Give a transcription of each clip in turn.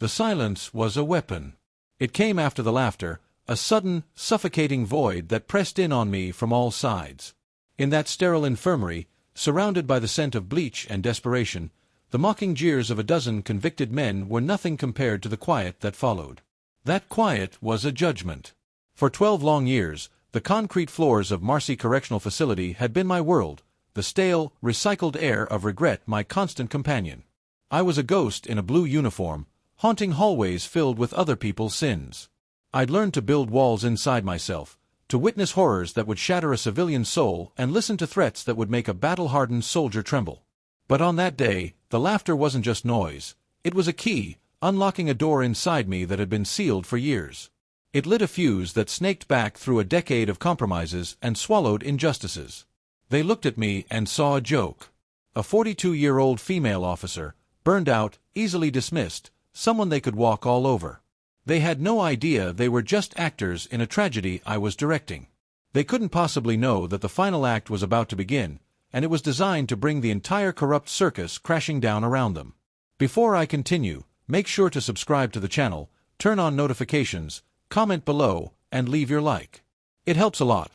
The silence was a weapon. It came after the laughter, a sudden, suffocating void that pressed in on me from all sides. In that sterile infirmary, surrounded by the scent of bleach and desperation, the mocking jeers of a dozen convicted men were nothing compared to the quiet that followed. That quiet was a judgment. For 12 long years, the concrete floors of Marcy Correctional Facility had been my world, the stale, recycled air of regret my constant companion. I was a ghost in a blue uniform, haunting hallways filled with other people's sins. I'd learned to build walls inside myself, to witness horrors that would shatter a civilian soul and listen to threats that would make a battle-hardened soldier tremble. But on that day, the laughter wasn't just noise. It was a key, unlocking a door inside me that had been sealed for years. It lit a fuse that snaked back through a decade of compromises and swallowed injustices. They looked at me and saw a joke. A 42-year-old female officer, burned out, easily dismissed, someone they could walk all over. They had no idea they were just actors in a tragedy I was directing. They couldn't possibly know that the final act was about to begin, and it was designed to bring the entire corrupt circus crashing down around them. Before I continue, make sure to subscribe to the channel, turn on notifications, comment below, and leave your like. It helps a lot.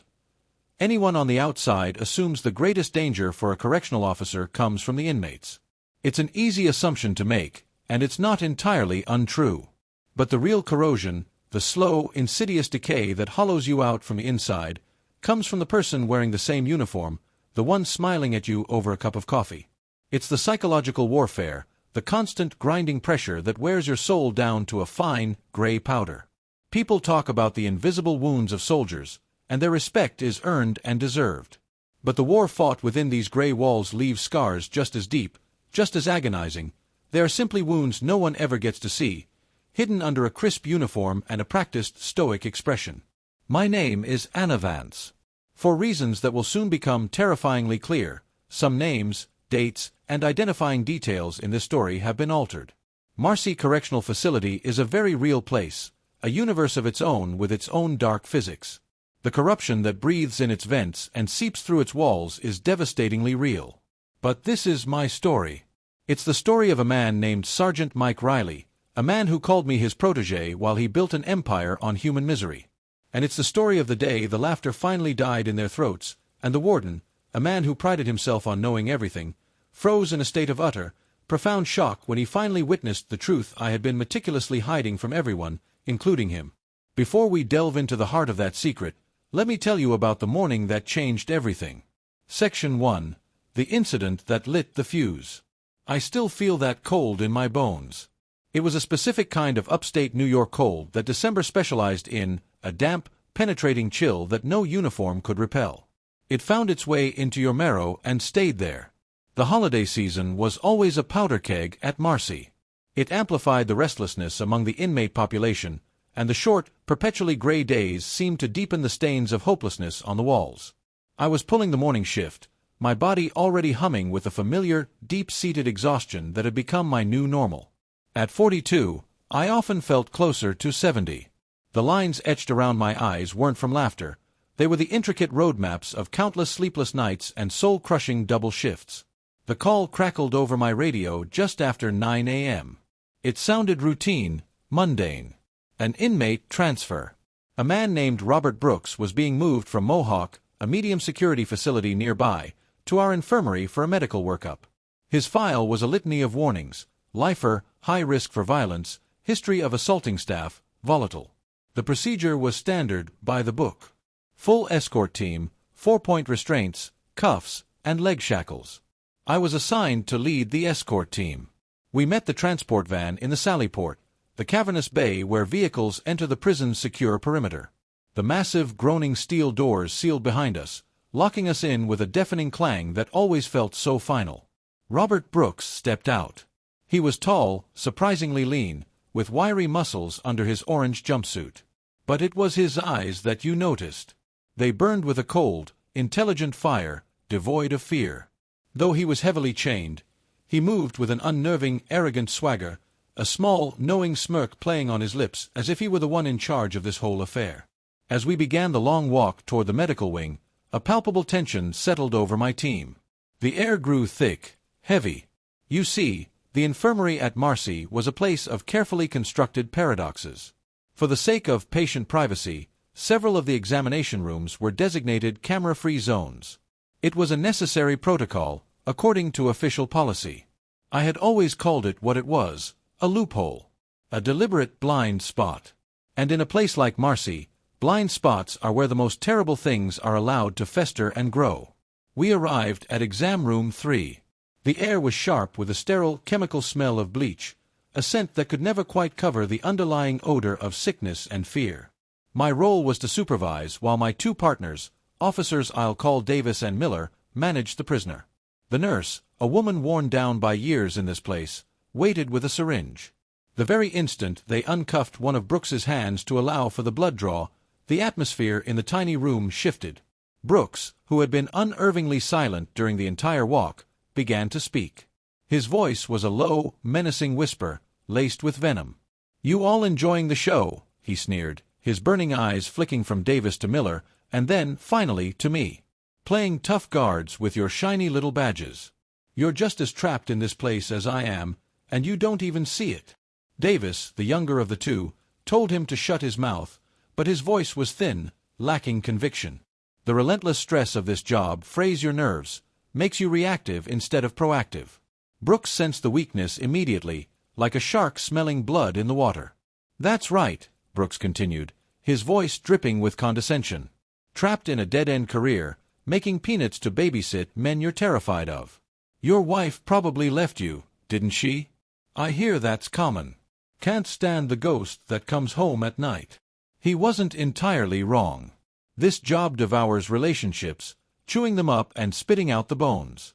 Anyone on the outside assumes the greatest danger for a correctional officer comes from the inmates. It's an easy assumption to make, and it's not entirely untrue. But the real corrosion, the slow, insidious decay that hollows you out from the inside, comes from the person wearing the same uniform, the one smiling at you over a cup of coffee. It's the psychological warfare, the constant grinding pressure that wears your soul down to a fine, gray powder. People talk about the invisible wounds of soldiers, and their respect is earned and deserved. But the war fought within these gray walls leaves scars just as deep, just as agonizing. They are simply wounds no one ever gets to see, hidden under a crisp uniform and a practiced stoic expression. My name is Anna Vance. For reasons that will soon become terrifyingly clear, some names, dates, and identifying details in this story have been altered. Marcy Correctional Facility is a very real place, a universe of its own with its own dark physics. The corruption that breathes in its vents and seeps through its walls is devastatingly real. But this is my story. It's the story of a man named Sergeant Mike Riley, a man who called me his protege while he built an empire on human misery. And it's the story of the day the laughter finally died in their throats, and the warden, a man who prided himself on knowing everything, froze in a state of utter, profound shock when he finally witnessed the truth I had been meticulously hiding from everyone, including him. Before we delve into the heart of that secret, let me tell you about the morning that changed everything. Section 1. The incident that lit the fuse. I still feel that cold in my bones. It was a specific kind of upstate New York cold that December specialized in, a damp, penetrating chill that no uniform could repel. It found its way into your marrow and stayed there. The holiday season was always a powder keg at Marcy. It amplified the restlessness among the inmate population, and the short, perpetually gray days seemed to deepen the stains of hopelessness on the walls. I was pulling the morning shift, my body already humming with the familiar, deep-seated exhaustion that had become my new normal. At 42, I often felt closer to 70. The lines etched around my eyes weren't from laughter. They were the intricate roadmaps of countless sleepless nights and soul-crushing double shifts. The call crackled over my radio just after 9 a.m. It sounded routine, mundane. An inmate transfer. A man named Robert Brooks was being moved from Mohawk, a medium-security facility nearby, to our infirmary for a medical workup. His file was a litany of warnings: lifer, high risk for violence, history of assaulting staff, volatile. The procedure was standard, by the book. Full escort team, 4-point restraints, cuffs, and leg shackles. I was assigned to lead the escort team. We met the transport van in the Sallyport, the cavernous bay where vehicles enter the prison's secure perimeter. The massive, groaning steel doors sealed behind us, locking us in with a deafening clang that always felt so final. Robert Brooks stepped out. He was tall, surprisingly lean, with wiry muscles under his orange jumpsuit. But it was his eyes that you noticed. They burned with a cold, intelligent fire, devoid of fear. Though he was heavily chained, he moved with an unnerving, arrogant swagger, a small, knowing smirk playing on his lips as if he were the one in charge of this whole affair. As we began the long walk toward the medical wing, a palpable tension settled over my team. The air grew thick, heavy. You see, The infirmary at Marcy was a place of carefully constructed paradoxes. For the sake of patient privacy, several of the examination rooms were designated camera-free zones. It was a necessary protocol, according to official policy. I had always called it what it was, a loophole. A deliberate blind spot. And in a place like Marcy, blind spots are where the most terrible things are allowed to fester and grow. We arrived at exam room 3. The air was sharp with a sterile chemical smell of bleach, a scent that could never quite cover the underlying odor of sickness and fear. My role was to supervise while my two partners, officers I'll call Davis and Miller, managed the prisoner. The nurse, a woman worn down by years in this place, waited with a syringe. The very instant they uncuffed one of Brooks's hands to allow for the blood draw, the atmosphere in the tiny room shifted. Brooks, who had been unervingly silent during the entire walk, began to speak. His voice was a low, menacing whisper, laced with venom. "You all enjoying the show?" he sneered, his burning eyes flicking from Davis to Miller, and then, finally, to me. "Playing tough guards with your shiny little badges. You're just as trapped in this place as I am, and you don't even see it." Davis, the younger of the two, told him to shut his mouth, but his voice was thin, lacking conviction. The relentless stress of this job frays your nerves, makes you reactive instead of proactive. Brooks sensed the weakness immediately, like a shark smelling blood in the water. "That's right," Brooks continued, his voice dripping with condescension. "Trapped in a dead-end career, making peanuts to babysit men you're terrified of. Your wife probably left you, didn't she? I hear that's common. Can't stand the ghost that comes home at night." He wasn't entirely wrong. This job devours relationships, chewing them up and spitting out the bones.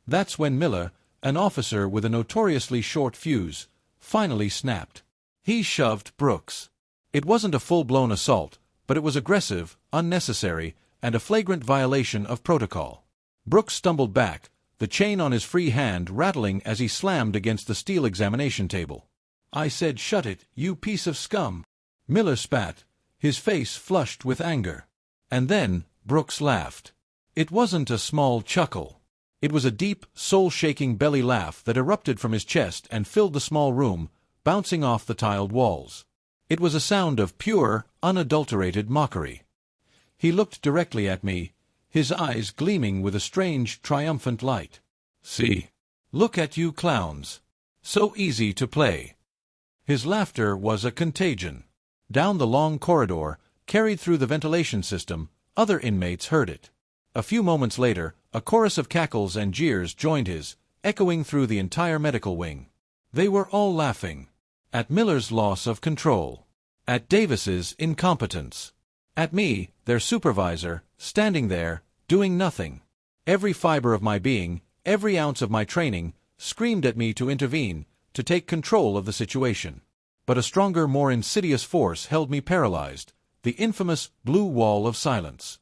That's when Miller, an officer with a notoriously short fuse, finally snapped. He shoved Brooks. It wasn't a full-blown assault, but it was aggressive, unnecessary, and a flagrant violation of protocol. Brooks stumbled back, the chain on his free hand rattling as he slammed against the steel examination table. "I said shut it, you piece of scum." Miller spat, his face flushed with anger. And then Brooks laughed. It wasn't a small chuckle. It was a deep, soul-shaking belly laugh that erupted from his chest and filled the small room, bouncing off the tiled walls. It was a sound of pure, unadulterated mockery. He looked directly at me, his eyes gleaming with a strange, triumphant light. "See? Look at you clowns. So easy to play." His laughter was a contagion. Down the long corridor, carried through the ventilation system, other inmates heard it. A few moments later, a chorus of cackles and jeers joined his, echoing through the entire medical wing. They were all laughing. At Miller's loss of control. At Davis's incompetence. At me, their supervisor, standing there, doing nothing. Every fiber of my being, every ounce of my training, screamed at me to intervene, to take control of the situation. But a stronger, more insidious force held me paralyzed, the infamous blue wall of silence.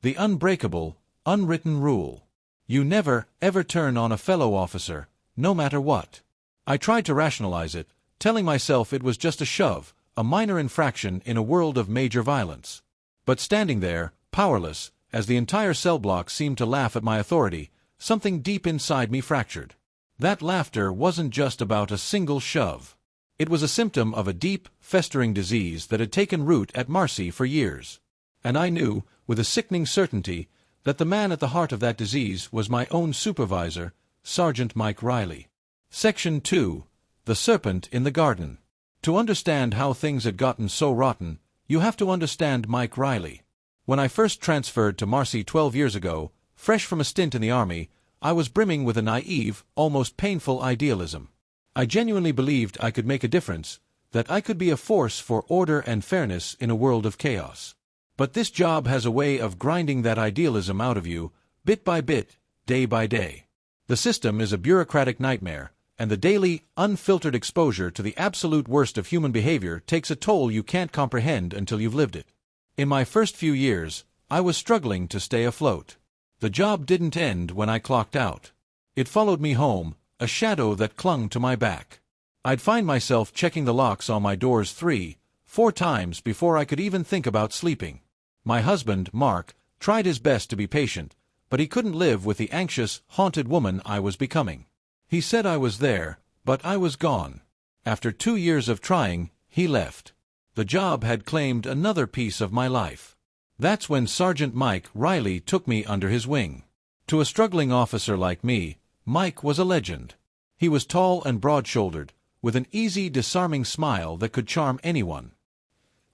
The unbreakable, unwritten rule. You never, ever turn on a fellow officer, no matter what. I tried to rationalize it, telling myself it was just a shove, a minor infraction in a world of major violence. But standing there, powerless, as the entire cell block seemed to laugh at my authority, something deep inside me fractured. That laughter wasn't just about a single shove. It was a symptom of a deep, festering disease that had taken root at Marcy for years. And I knew, with a sickening certainty, that the man at the heart of that disease was my own supervisor, Sergeant Mike Riley. Section 2. The Serpent in the Garden. To understand how things had gotten so rotten, you have to understand Mike Riley. When I first transferred to Marcy 12 years ago, fresh from a stint in the Army, I was brimming with a naive, almost painful idealism. I genuinely believed I could make a difference, that I could be a force for order and fairness in a world of chaos. But this job has a way of grinding that idealism out of you, bit by bit, day by day. The system is a bureaucratic nightmare, and the daily, unfiltered exposure to the absolute worst of human behavior takes a toll you can't comprehend until you've lived it. In my first few years, I was struggling to stay afloat. The job didn't end when I clocked out. It followed me home, a shadow that clung to my back. I'd find myself checking the locks on my doors 3, 4 times before I could even think about sleeping. My husband, Mark, tried his best to be patient, but he couldn't live with the anxious, haunted woman I was becoming. He said I was there, But I was gone. After 2 years of trying, he left. The job had claimed another piece of my life. That's when Sergeant Mike Riley took me under his wing. To a struggling officer like me, Mike was a legend. He was tall and broad-shouldered, with an easy, disarming smile that could charm anyone.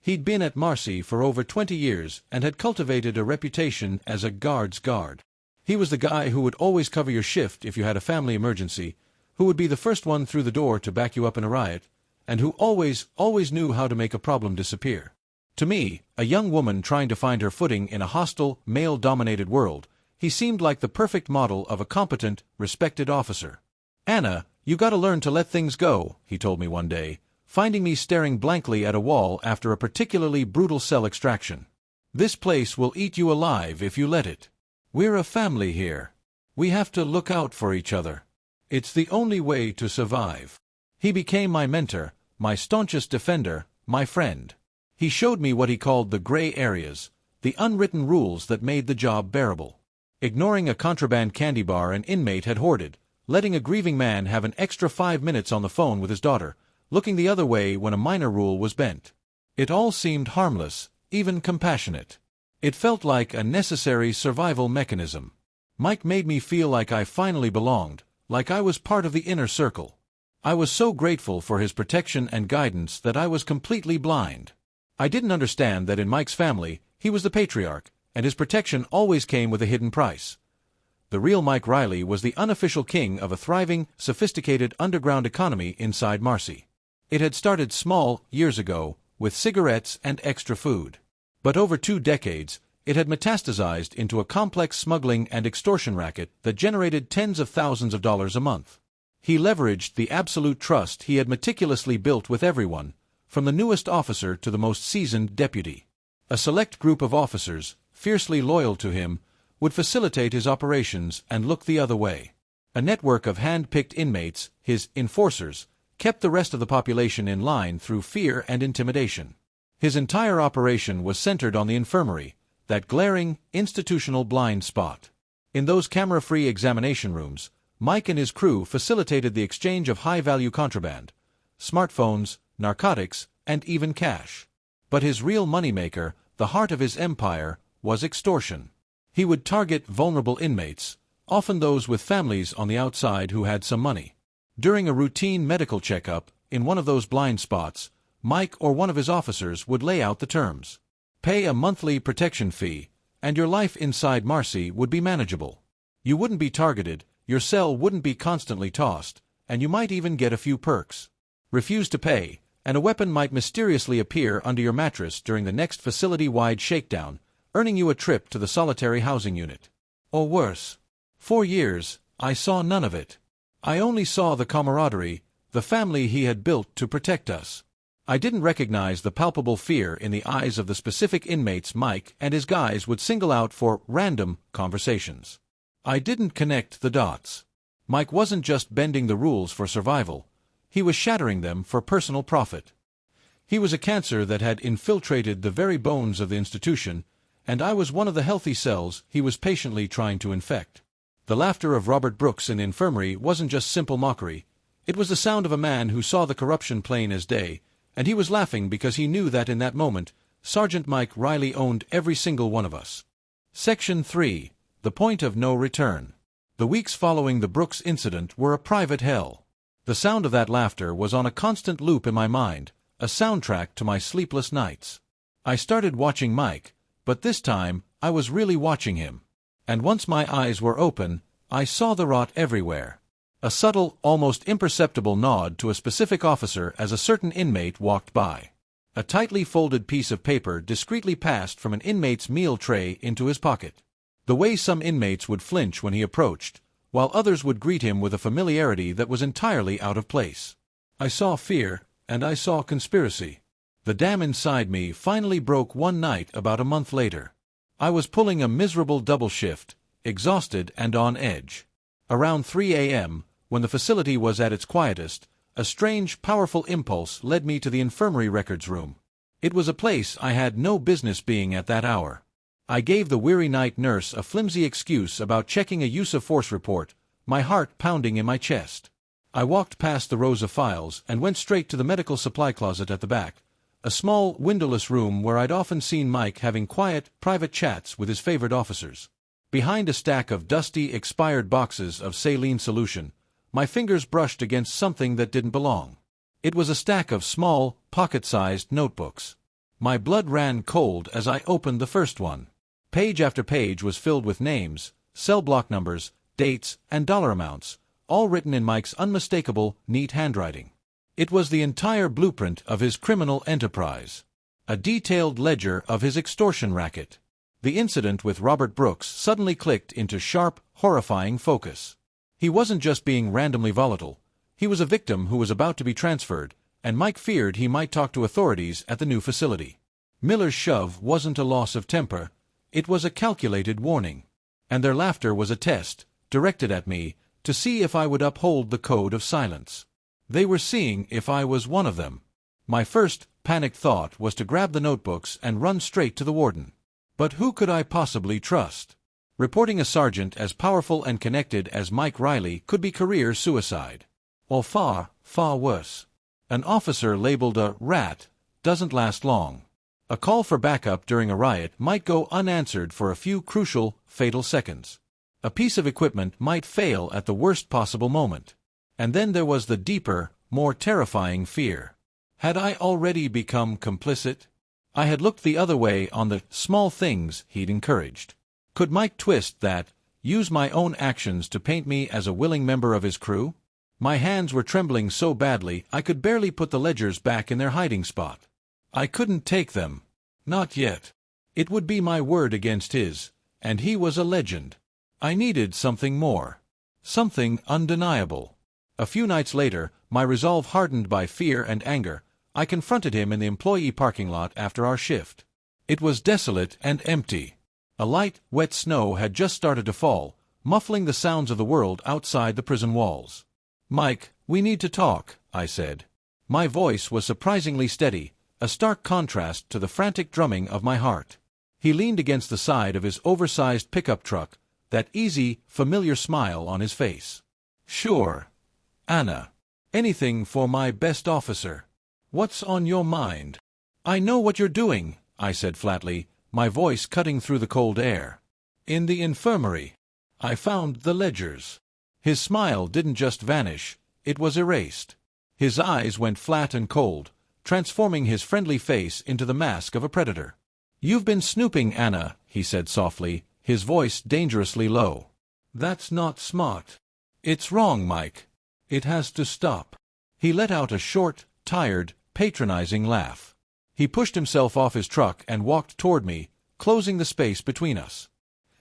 He'd been at Marcy for over 20 years and had cultivated a reputation as a guard's guard. He was the guy who would always cover your shift if you had a family emergency, who would be the first one through the door to back you up in a riot, and who always knew how to make a problem disappear. To me, a young woman trying to find her footing in a hostile, male-dominated world, he seemed like the perfect model of a competent, respected officer. "Anna, you gotta learn to let things go," he told me one day, finding me staring blankly at a wall after a particularly brutal cell extraction. "This place will eat you alive if you let it. We're a family here. We have to look out for each other. It's the only way to survive." He became my mentor, my staunchest defender, my friend. He showed me what he called the gray areas, the unwritten rules that made the job bearable. Ignoring a contraband candy bar an inmate had hoarded, letting a grieving man have an extra 5 minutes on the phone with his daughter, looking the other way when a minor rule was bent. It all seemed harmless, even compassionate. It felt like a necessary survival mechanism. Mike made me feel like I finally belonged, like I was part of the inner circle. I was so grateful for his protection and guidance that I was completely blind. I didn't understand that in Mike's family, he was the patriarch, and his protection always came with a hidden price. The real Mike Riley was the unofficial king of a thriving, sophisticated underground economy inside Marcy. It had started small, years ago, with cigarettes and extra food. But over 2 decades, it had metastasized into a complex smuggling and extortion racket that generated tens of thousands of dollars a month. He leveraged the absolute trust he had meticulously built with everyone, from the newest officer to the most seasoned deputy. A select group of officers, fiercely loyal to him, would facilitate his operations and look the other way. A network of hand-picked inmates, his enforcers, kept the rest of the population in line through fear and intimidation. His entire operation was centered on the infirmary, that glaring, institutional blind spot. In those camera-free examination rooms, Mike and his crew facilitated the exchange of high-value contraband, smartphones, narcotics, and even cash. But his real moneymaker, the heart of his empire, was extortion. He would target vulnerable inmates, often those with families on the outside who had some money. During a routine medical checkup, in one of those blind spots, Mike or one of his officers would lay out the terms. Pay a monthly protection fee, and your life inside Marcy would be manageable. You wouldn't be targeted, your cell wouldn't be constantly tossed, and you might even get a few perks. Refuse to pay, and a weapon might mysteriously appear under your mattress during the next facility-wide shakedown, earning you a trip to the solitary housing unit. Or worse. 4 years, I saw none of it. I only saw the camaraderie, the family he had built to protect us. I didn't recognize the palpable fear in the eyes of the specific inmates Mike and his guys would single out for random conversations. I didn't connect the dots. Mike wasn't just bending the rules for survival, he was shattering them for personal profit. He was a cancer that had infiltrated the very bones of the institution, and I was one of the healthy cells he was patiently trying to infect. The laughter of Robert Brooks in the infirmary wasn't just simple mockery. It was the sound of a man who saw the corruption plain as day, and he was laughing because he knew that in that moment, Sergeant Mike Riley owned every single one of us. Section 3. The Point of No Return. The weeks following the Brooks incident were a private hell. The sound of that laughter was on a constant loop in my mind, a soundtrack to my sleepless nights. I started watching Mike, but this time, I was really watching him. And once my eyes were open, I saw the rot everywhere. A subtle, almost imperceptible nod to a specific officer as a certain inmate walked by. A tightly folded piece of paper discreetly passed from an inmate's meal tray into his pocket. The way some inmates would flinch when he approached, while others would greet him with a familiarity that was entirely out of place. I saw fear, and I saw conspiracy. The dam inside me finally broke one night about a month later. I was pulling a miserable double shift, exhausted and on edge. Around 3 a.m., when the facility was at its quietest, a strange, powerful impulse led me to the infirmary records room. It was a place I had no business being at that hour. I gave the weary night nurse a flimsy excuse about checking a use-of-force report, my heart pounding in my chest. I walked past the rows of files and went straight to the medical supply closet at the back, a small, windowless room where I'd often seen Mike having quiet, private chats with his favorite officers. Behind a stack of dusty, expired boxes of saline solution, my fingers brushed against something that didn't belong. It was a stack of small, pocket-sized notebooks. My blood ran cold as I opened the first one. Page after page was filled with names, cell block numbers, dates, and dollar amounts, all written in Mike's unmistakable, neat handwriting. It was the entire blueprint of his criminal enterprise. A detailed ledger of his extortion racket. The incident with Robert Brooks suddenly clicked into sharp, horrifying focus. He wasn't just being randomly volatile. He was a victim who was about to be transferred, and Mike feared he might talk to authorities at the new facility. Miller's shove wasn't a loss of temper. It was a calculated warning. And their laughter was a test, directed at me, to see if I would uphold the code of silence. They were seeing if I was one of them. My first, panicked thought was to grab the notebooks and run straight to the warden. But who could I possibly trust? Reporting a sergeant as powerful and connected as Mike Riley could be career suicide. Or far, far worse. An officer labeled a rat doesn't last long. A call for backup during a riot might go unanswered for a few crucial, fatal seconds. A piece of equipment might fail at the worst possible moment. And then there was the deeper, more terrifying fear. Had I already become complicit? I had looked the other way on the small things he'd encouraged. Could Mike twist that, use my own actions to paint me as a willing member of his crew? My hands were trembling so badly I could barely put the ledgers back in their hiding spot. I couldn't take them. Not yet. It would be my word against his, and he was a legend. I needed something more. Something undeniable. A few nights later, my resolve hardened by fear and anger, I confronted him in the employee parking lot after our shift. It was desolate and empty. A light, wet snow had just started to fall, muffling the sounds of the world outside the prison walls. "Mike, we need to talk," I said. My voice was surprisingly steady, a stark contrast to the frantic drumming of my heart. He leaned against the side of his oversized pickup truck, that easy, familiar smile on his face. "Sure, Anna. Anything for my best officer. What's on your mind?" "I know what you're doing," I said flatly, my voice cutting through the cold air. "In the infirmary. I found the ledgers." His smile didn't just vanish, it was erased. His eyes went flat and cold, transforming his friendly face into the mask of a predator. "You've been snooping, Anna," he said softly, his voice dangerously low. "That's not smart. It's wrong, Mike. It has to stop." He let out a short, tired, patronizing laugh. He pushed himself off his truck and walked toward me, closing the space between us.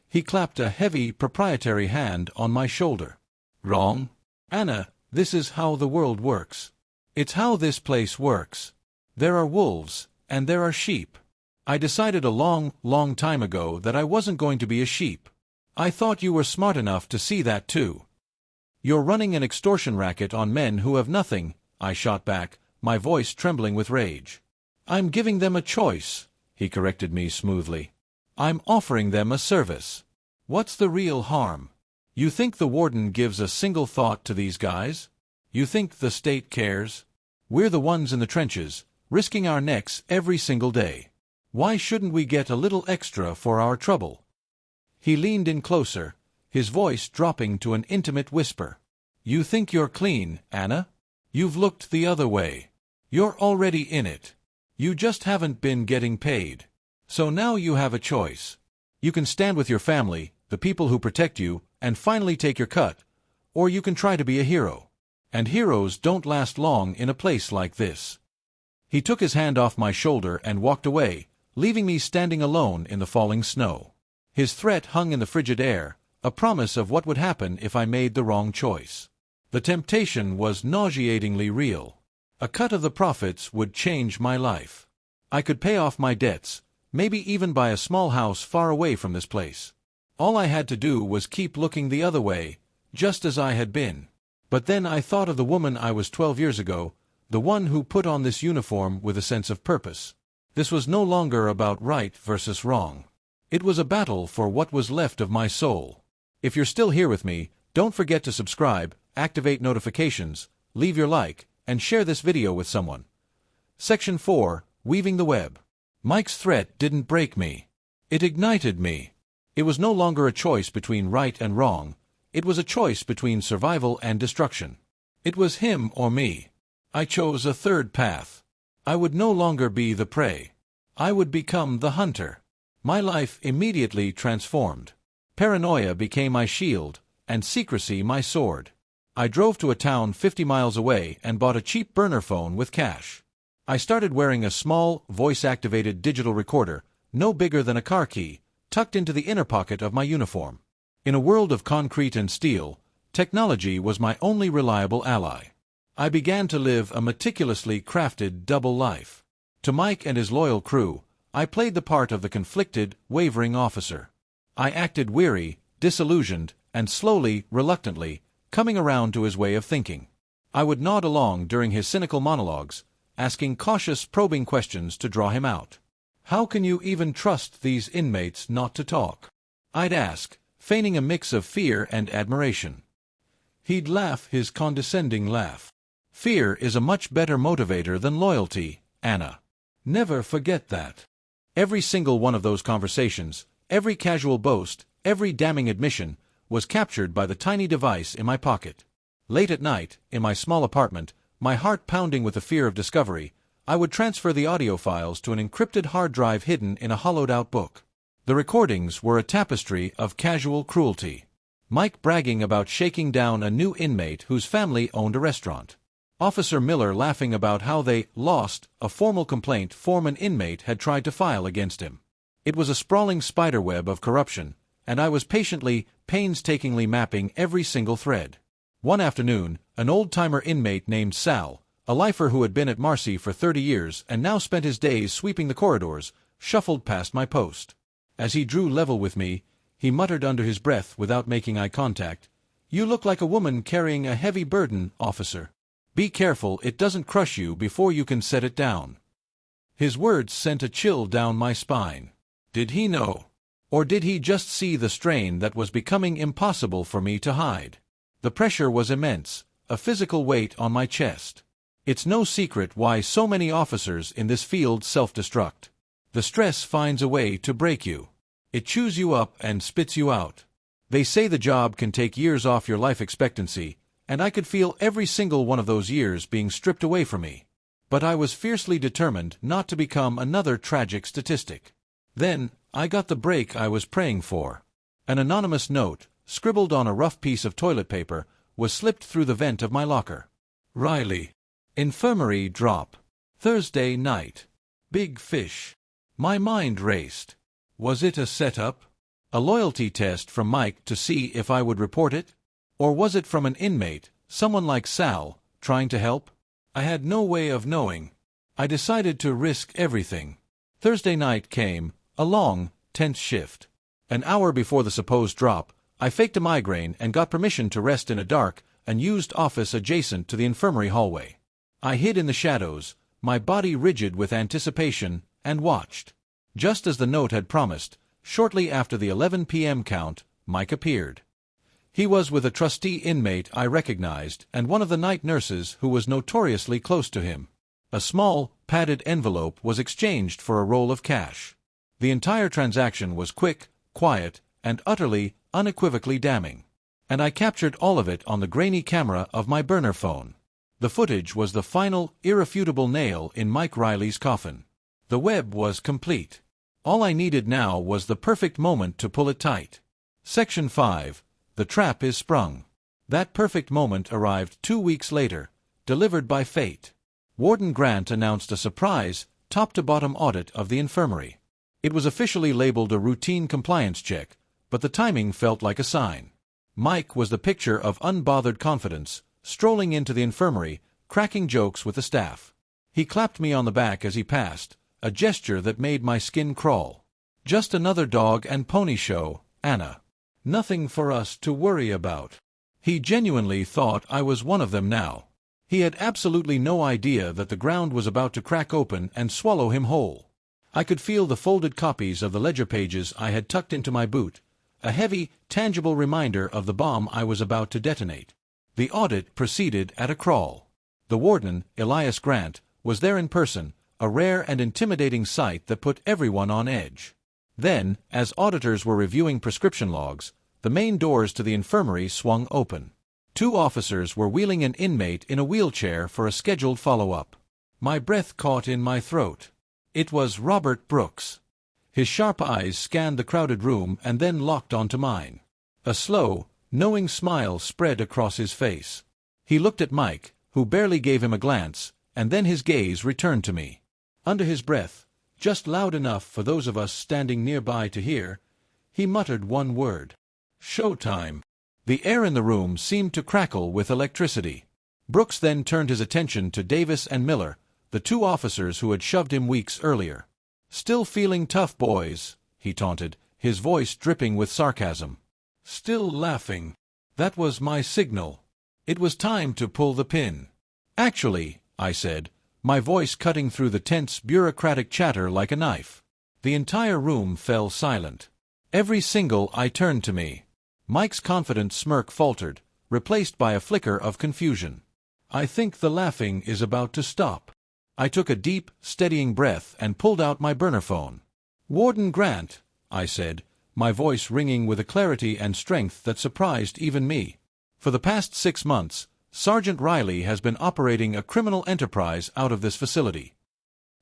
He clapped a heavy, proprietary hand on my shoulder. "Wrong? Anna, this is how the world works. It's how this place works. There are wolves, and there are sheep. I decided a long, long time ago that I wasn't going to be a sheep. I thought you were smart enough to see that too. You're running an extortion racket on men who have nothing," I shot back, my voice trembling with rage. "I'm giving them a choice," he corrected me smoothly. "I'm offering them a service. What's the real harm? You think the warden gives a single thought to these guys? You think the state cares? We're the ones in the trenches, risking our necks every single day. Why shouldn't we get a little extra for our trouble?" He leaned in closer, his voice dropping to an intimate whisper. "You think you're clean, Anna? You've looked the other way. You're already in it. You just haven't been getting paid. So now you have a choice. You can stand with your family, the people who protect you, and finally take your cut, or you can try to be a hero. And heroes don't last long in a place like this." He took his hand off my shoulder and walked away, leaving me standing alone in the falling snow. His threat hung in the frigid air, a promise of what would happen if I made the wrong choice. The temptation was nauseatingly real. A cut of the profits would change my life. I could pay off my debts, maybe even buy a small house far away from this place. All I had to do was keep looking the other way, just as I had been. But then I thought of the woman I was 12 years ago, the one who put on this uniform with a sense of purpose. This was no longer about right versus wrong. It was a battle for what was left of my soul. If you're still here with me, don't forget to subscribe activate notifications, leave your like, and share this video with someone. Section 4. Weaving the Web. Mike's threat didn't break me. It ignited me. It was no longer a choice between right and wrong. It was a choice between survival and destruction. It was him or me. I chose a third path. I would no longer be the prey. I would become the hunter. My life immediately transformed. Paranoia became my shield, and secrecy my sword. I drove to a town 50 miles away and bought a cheap burner phone with cash. I started wearing a small, voice-activated digital recorder, no bigger than a car key, tucked into the inner pocket of my uniform. In a world of concrete and steel, technology was my only reliable ally. I began to live a meticulously crafted double life. To Mike and his loyal crew, I played the part of the conflicted, wavering officer. I acted weary, disillusioned, and slowly, reluctantly, coming around to his way of thinking. I would nod along during his cynical monologues, asking cautious, probing questions to draw him out. "How can you even trust these inmates not to talk?" I'd ask, feigning a mix of fear and admiration. He'd laugh his condescending laugh. "Fear is a much better motivator than loyalty, Anna. Never forget that." Every single one of those conversations, every casual boast, every damning admission, was captured by the tiny device in my pocket. Late at night, in my small apartment, my heart pounding with the fear of discovery, I would transfer the audio files to an encrypted hard drive hidden in a hollowed-out book. The recordings were a tapestry of casual cruelty. Mike bragging about shaking down a new inmate whose family owned a restaurant. Officer Miller laughing about how they lost a formal complaint form an inmate had tried to file against him. It was a sprawling spiderweb of corruption, and I was painstakingly mapping every single thread. One afternoon, an old-timer inmate named Sal, a lifer who had been at Marcy for 30 years and now spent his days sweeping the corridors, shuffled past my post. As he drew level with me, he muttered under his breath without making eye contact, "You look like a woman carrying a heavy burden, officer. Be careful it doesn't crush you before you can set it down." His words sent a chill down my spine. Did he know? Or did he just see the strain that was becoming impossible for me to hide? The pressure was immense, a physical weight on my chest. It's no secret why so many officers in this field self-destruct. The stress finds a way to break you. It chews you up and spits you out. They say the job can take years off your life expectancy, and I could feel every single one of those years being stripped away from me. But I was fiercely determined not to become another tragic statistic. Then, I got the break I was praying for. An anonymous note, scribbled on a rough piece of toilet paper, was slipped through the vent of my locker. Riley. Infirmary drop. Thursday night. Big fish. My mind raced. Was it a setup? A loyalty test from Mike to see if I would report it? Or was it from an inmate, someone like Sal, trying to help? I had no way of knowing. I decided to risk everything. Thursday night came, a long, tense shift. An hour before the supposed drop, I faked a migraine and got permission to rest in a dark, unused office adjacent to the infirmary hallway. I hid in the shadows, my body rigid with anticipation, and watched. Just as the note had promised, shortly after the 11 p.m. count, Mike appeared. He was with a trustee inmate I recognized and one of the night nurses who was notoriously close to him. A small, padded envelope was exchanged for a roll of cash. The entire transaction was quick, quiet, and utterly, unequivocally damning. And I captured all of it on the grainy camera of my burner phone. The footage was the final, irrefutable nail in Mike Riley's coffin. The web was complete. All I needed now was the perfect moment to pull it tight. Section 5. The trap is sprung. That perfect moment arrived 2 weeks later, delivered by fate. Warden Grant announced a surprise, top-to-bottom audit of the infirmary. It was officially labeled a routine compliance check, but the timing felt like a sign. Mike was the picture of unbothered confidence, strolling into the infirmary, cracking jokes with the staff. He clapped me on the back as he passed, a gesture that made my skin crawl. "Just another dog and pony show, Anna. Nothing for us to worry about." He genuinely thought I was one of them now. He had absolutely no idea that the ground was about to crack open and swallow him whole. I could feel the folded copies of the ledger pages I had tucked into my boot, a heavy, tangible reminder of the bomb I was about to detonate. The audit proceeded at a crawl. The warden, Elias Grant, was there in person, a rare and intimidating sight that put everyone on edge. Then, as auditors were reviewing prescription logs, the main doors to the infirmary swung open. 2 officers were wheeling an inmate in a wheelchair for a scheduled follow-up. My breath caught in my throat. It was Robert Brooks. His sharp eyes scanned the crowded room and then locked onto mine. A slow, knowing smile spread across his face. He looked at Mike, who barely gave him a glance, and then his gaze returned to me. Under his breath, just loud enough for those of us standing nearby to hear, he muttered one word. "Showtime." The air in the room seemed to crackle with electricity. Brooks then turned his attention to Davis and Miller, the 2 officers who had shoved him weeks earlier. "Still feeling tough, boys," he taunted, his voice dripping with sarcasm. "Still laughing." That was my signal. It was time to pull the pin. "Actually," I said, my voice cutting through the tense bureaucratic chatter like a knife. The entire room fell silent. Every single eye turned to me. Mike's confident smirk faltered, replaced by a flicker of confusion. "I think the laughing is about to stop." I took a deep, steadying breath and pulled out my burner phone. "Warden Grant," I said, my voice ringing with a clarity and strength that surprised even me. "For the past 6 months, Sergeant Riley has been operating a criminal enterprise out of this facility."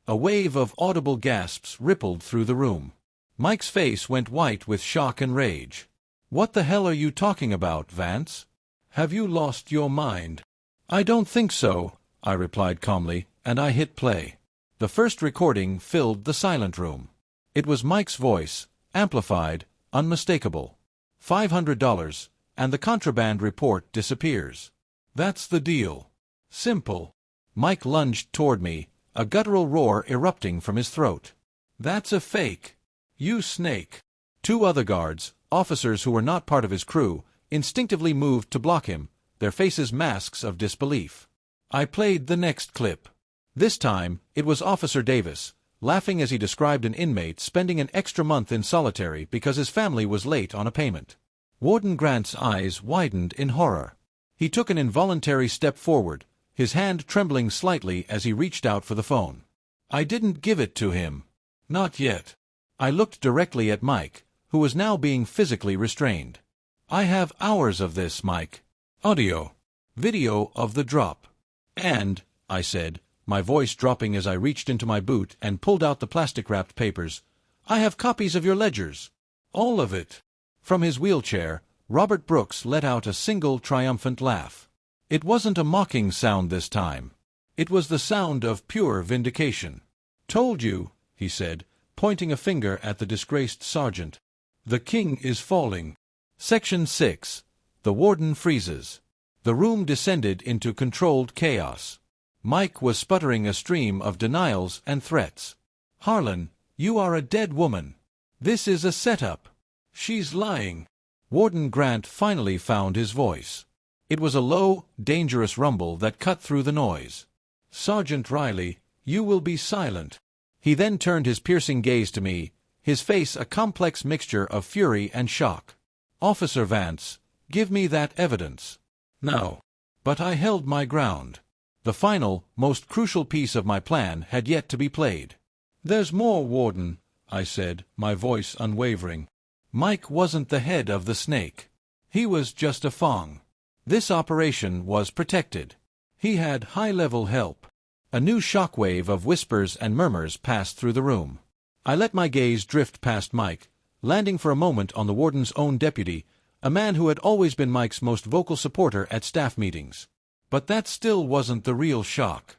A wave of audible gasps rippled through the room. Mike's face went white with shock and rage. "What the hell are you talking about, Vance? Have you lost your mind?" "I don't think so," I replied calmly, and I hit play. The first recording filled the silent room. It was Mike's voice, amplified, unmistakable. $500, and the contraband report disappears. "That's the deal. Simple." Mike lunged toward me, a guttural roar erupting from his throat. "That's a fake. You snake." 2 other guards, officers who were not part of his crew, instinctively moved to block him, their faces masks of disbelief. I played the next clip. This time, it was Officer Davis, laughing as he described an inmate spending an extra month in solitary because his family was late on a payment. Warden Grant's eyes widened in horror. He took an involuntary step forward, his hand trembling slightly as he reached out for the phone. "I didn't give it to him. Not yet." I looked directly at Mike, who was now being physically restrained. "I have hours of this, Mike. Audio. Video of the drop. And," I said, my voice dropping as I reached into my boot and pulled out the plastic-wrapped papers, "I have copies of your ledgers. All of it." From his wheelchair, Robert Brooks let out a single triumphant laugh. It wasn't a mocking sound this time. It was the sound of pure vindication. "Told you," he said, pointing a finger at the disgraced sergeant. "The king is falling." Section 6. The warden freezes. The room descended into controlled chaos. Mike was sputtering a stream of denials and threats. "Harlan, you are a dead woman. This is a setup. She's lying." Warden Grant finally found his voice. It was a low, dangerous rumble that cut through the noise. "Sergeant Riley, you will be silent." He then turned his piercing gaze to me, his face a complex mixture of fury and shock. "Officer Vance, give me that evidence." "No." But I held my ground. The final, most crucial piece of my plan had yet to be played. "There's more, Warden," I said, my voice unwavering. Mike wasn't the head of the snake. He was just a fong. This operation was protected. He had high-level help. A new shockwave of whispers and murmurs passed through the room. I let my gaze drift past Mike, landing for a moment on the warden's own deputy, a man who had always been Mike's most vocal supporter at staff meetings. But that still wasn't the real shock.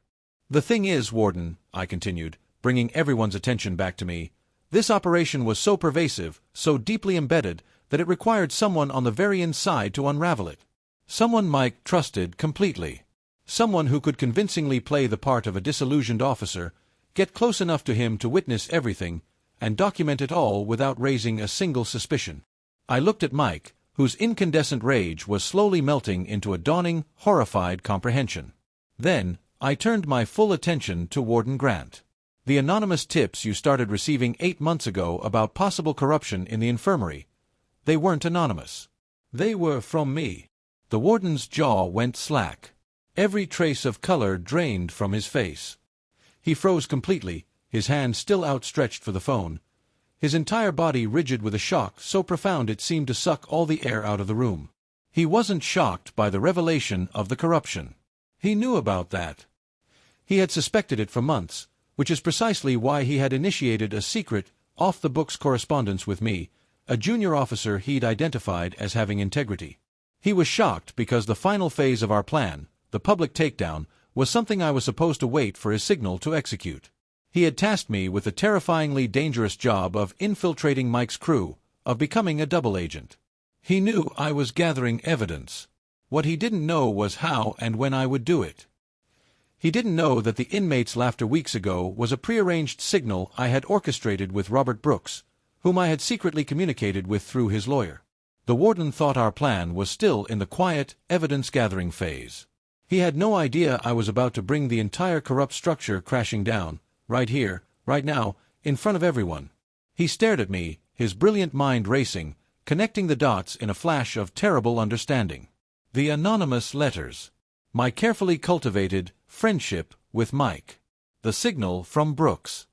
"The thing is, Warden," I continued, bringing everyone's attention back to me, "this operation was so pervasive, so deeply embedded, that it required someone on the very inside to unravel it. Someone Mike trusted completely. Someone who could convincingly play the part of a disillusioned officer, get close enough to him to witness everything, and document it all without raising a single suspicion." I looked at Mike, whose incandescent rage was slowly melting into a dawning, horrified comprehension. Then, I turned my full attention to Warden Grant. "The anonymous tips you started receiving 8 months ago about possible corruption in the infirmary, they weren't anonymous. They were from me." The warden's jaw went slack. Every trace of color drained from his face. He froze completely, his hand still outstretched for the phone, his entire body rigid with a shock so profound it seemed to suck all the air out of the room. He wasn't shocked by the revelation of the corruption. He knew about that. He had suspected it for months, which is precisely why he had initiated a secret, off-the-books correspondence with me, a junior officer he'd identified as having integrity. He was shocked because the final phase of our plan, the public takedown, was something I was supposed to wait for his signal to execute. He had tasked me with the terrifyingly dangerous job of infiltrating Mike's crew, of becoming a double agent. He knew I was gathering evidence. What he didn't know was how and when I would do it. He didn't know that the inmates' laughter weeks ago was a prearranged signal I had orchestrated with Robert Brooks, whom I had secretly communicated with through his lawyer. The warden thought our plan was still in the quiet, evidence-gathering phase. He had no idea I was about to bring the entire corrupt structure crashing down, right here, right now, in front of everyone. He stared at me, his brilliant mind racing, connecting the dots in a flash of terrible understanding. The anonymous letters. My carefully cultivated friendship with Mike. The signal from Brooks.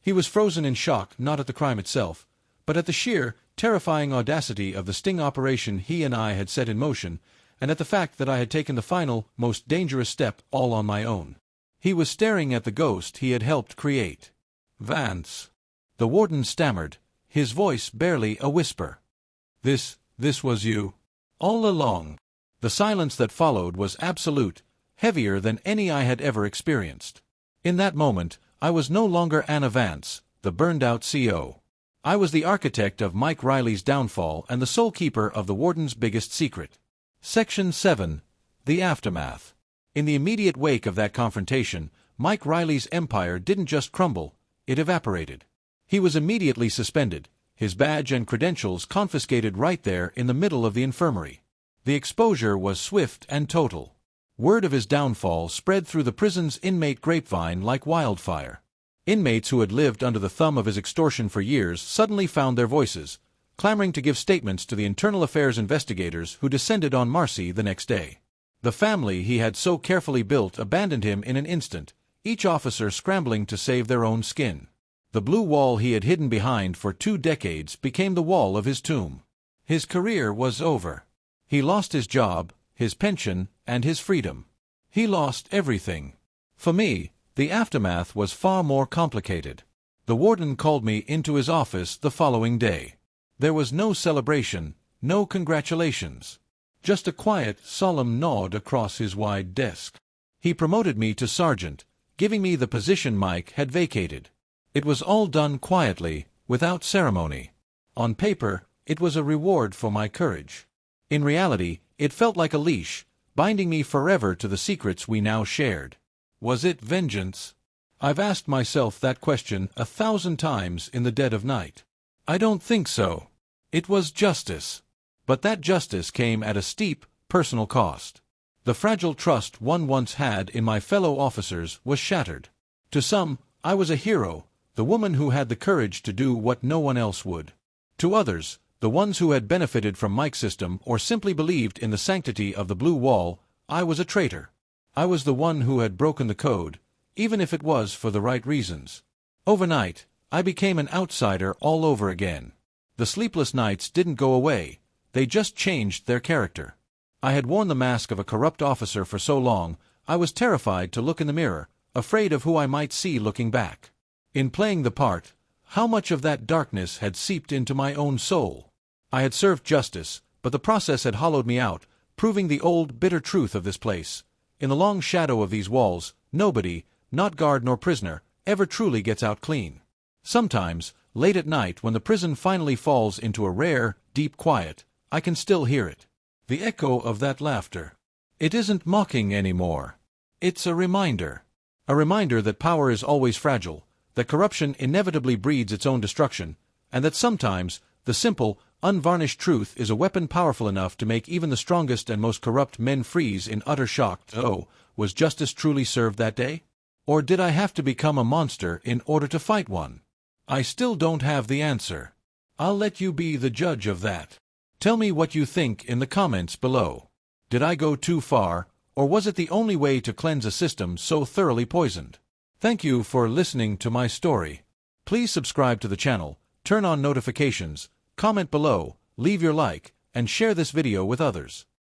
He was frozen in shock not at the crime itself, but at the sheer, terrifying audacity of the sting operation he and I had set in motion, and at the fact that I had taken the final, most dangerous step all on my own. He was staring at the ghost he had helped create. Vance. The warden stammered, his voice barely a whisper. This was you. All along. The silence that followed was absolute, heavier than any I had ever experienced. In that moment, I was no longer Anna Vance, the burned-out CO. I was the architect of Mike Riley's downfall and the sole keeper of the warden's biggest secret. Section 7. The Aftermath. In the immediate wake of that confrontation, Mike Riley's empire didn't just crumble, it evaporated. He was immediately suspended, his badge and credentials confiscated right there in the middle of the infirmary. The exposure was swift and total. Word of his downfall spread through the prison's inmate grapevine like wildfire. Inmates who had lived under the thumb of his extortion for years suddenly found their voices, clamoring to give statements to the internal affairs investigators who descended on Marcy the next day. The family he had so carefully built abandoned him in an instant, each officer scrambling to save their own skin. The blue wall he had hidden behind for 2 decades became the wall of his tomb. His career was over. He lost his job, his pension, and his freedom. He lost everything. For me, the aftermath was far more complicated. The warden called me into his office the following day. There was no celebration, no congratulations. Just a quiet, solemn nod across his wide desk. He promoted me to sergeant, giving me the position Mike had vacated. It was all done quietly, without ceremony. On paper, it was a reward for my courage. In reality, it felt like a leash, binding me forever to the secrets we now shared. Was it vengeance? I've asked myself that question 1,000 times in the dead of night. I don't think so. It was justice. But that justice came at a steep, personal cost. The fragile trust one once had in my fellow officers was shattered. To some, I was a hero, the woman who had the courage to do what no one else would. To others, the ones who had benefited from Mike's system or simply believed in the sanctity of the blue wall, I was a traitor. I was the one who had broken the code, even if it was for the right reasons. Overnight, I became an outsider all over again. The sleepless nights didn't go away, they just changed their character. I had worn the mask of a corrupt officer for so long, I was terrified to look in the mirror, afraid of who I might see looking back. In playing the part, how much of that darkness had seeped into my own soul? I had served justice, but the process had hollowed me out, proving the old, bitter truth of this place. In the long shadow of these walls, nobody, not guard nor prisoner, ever truly gets out clean. Sometimes, late at night when the prison finally falls into a rare, deep quiet, I can still hear it. The echo of that laughter. It isn't mocking anymore. It's a reminder. A reminder that power is always fragile, that corruption inevitably breeds its own destruction, and that sometimes, the simple, unvarnished truth is a weapon powerful enough to make even the strongest and most corrupt men freeze in utter shock. Oh, was justice truly served that day? Or did I have to become a monster in order to fight one? I still don't have the answer. I'll let you be the judge of that. Tell me what you think in the comments below. Did I go too far, or was it the only way to cleanse a system so thoroughly poisoned? Thank you for listening to my story. Please subscribe to the channel, turn on notifications, comment below, leave your like, and share this video with others.